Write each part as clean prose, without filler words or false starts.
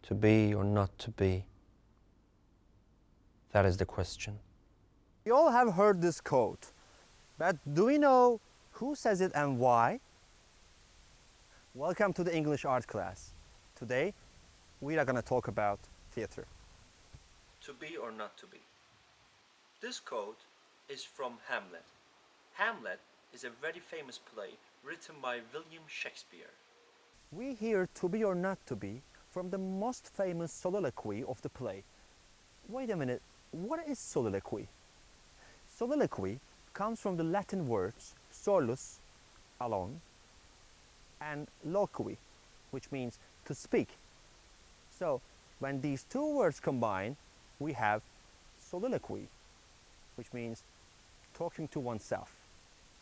To be or not to be? That is the question. We all have heard this quote, but do we know who says it and why? Welcome to the English art class. Today, we are going to talk about theater. To be or not to be? This quote is from Hamlet. Hamlet is a very famous play written by William Shakespeare. We hear to be or not to be from the most famous soliloquy of the play. Wait a minute, what is soliloquy? Soliloquy comes from the Latin words solus, alone, and loqui, which means to speak. So when these two words combine, we have soliloquy, which means talking to oneself.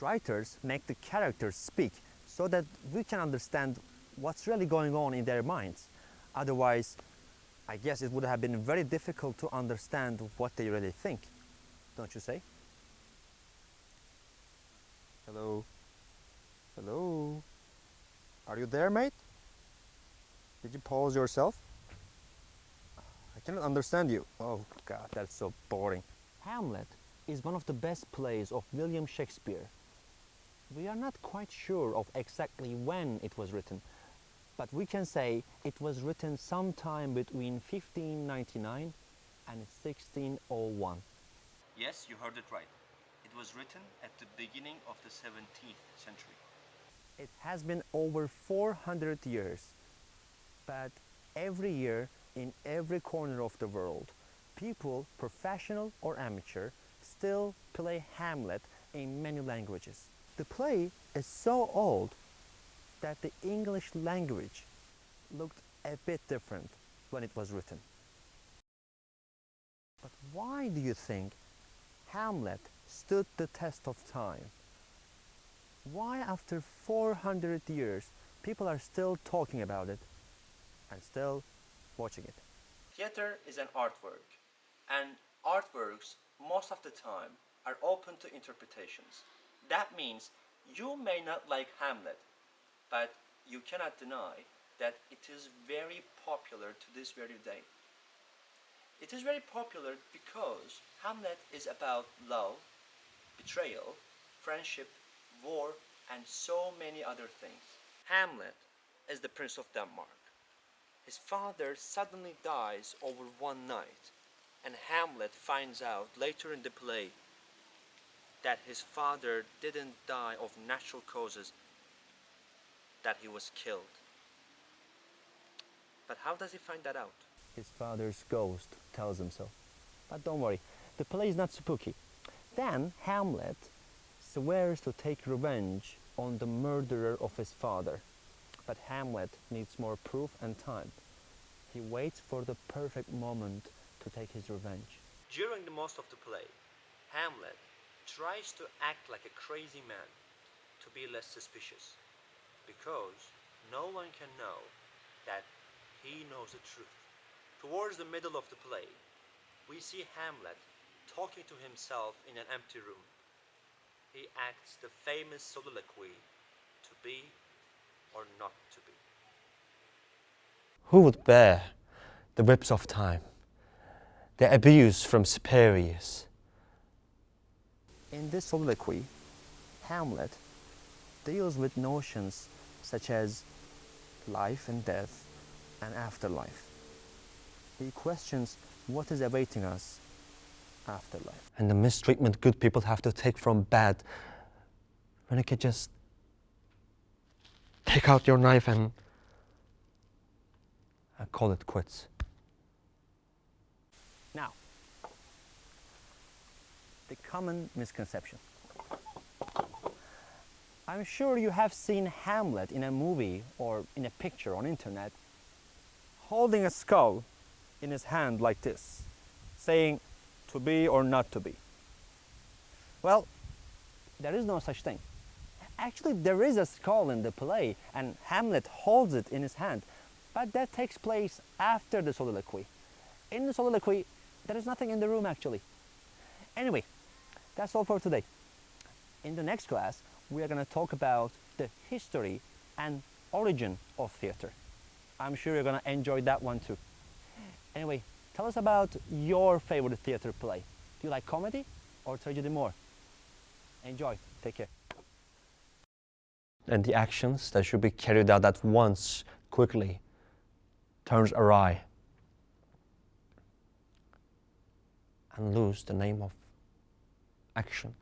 Writers make the characters speak so that we can understand what's really going on in their minds. Otherwise, I guess it would have been very difficult to understand what they really think, don't you say? Hello? Hello? Are you there, mate? Did you pause yourself? I cannot understand you. Oh God, that's so boring. Hamlet is one of the best plays of William Shakespeare. We are not quite sure of exactly when it was written, but we can say it was written sometime between 1599 and 1601. Yes, you heard it right. It was written at the beginning of the 17th century. It has been over 400 years, but every year in every corner of the world, people, professional or amateur, still play Hamlet in many languages. The play is so old that the English language looked a bit different when it was written. But why do you think Hamlet stood the test of time? Why after 400 years people are still talking about it and still watching it? Theater is an artwork, and artworks most of the time are open to interpretations. That means you may not like Hamlet, but you cannot deny that it is very popular to this very day. It is very popular because Hamlet is about love, betrayal, friendship, war, and so many other things. Hamlet is the Prince of Denmark. His father suddenly dies over one night, and Hamlet finds out later in the play that his father didn't die of natural causes, that he was killed. But how does he find that out? His father's ghost tells him so. But don't worry, the play is not spooky. Then Hamlet swears to take revenge on the murderer of his father. But Hamlet needs more proof and time. He waits for the perfect moment to take his revenge. During the most of the play, Hamlet tries to act like a crazy man to be less suspicious, because no one can know that he knows the truth. Towards the middle of the play, we see Hamlet talking to himself in an empty room. He acts the famous soliloquy, to be or not to be. Who would bear the whips of time, the abuse from superiors? In this soliloquy, Hamlet deals with notions such as life and death and afterlife. He questions what is awaiting us after life. And the mistreatment good people have to take from bad, when you can just take out your knife and call it quits. Now, the common misconception. I'm sure you have seen Hamlet in a movie or in a picture on internet holding a skull in his hand like this, saying to be or not to be. Well, there is no such thing. Actually, there is a skull in the play and Hamlet holds it in his hand, but that takes place after the soliloquy. In the soliloquy, there is nothing in the room actually. Anyway, that's all for today. In the next class, we are going to talk about the history and origin of theater. I'm sure you're going to enjoy that one too. Anyway, tell us about your favorite theater play. Do you like comedy or tragedy more? Enjoy. Take care. And the actions that should be carried out at once, quickly, turns awry and lose the name of action.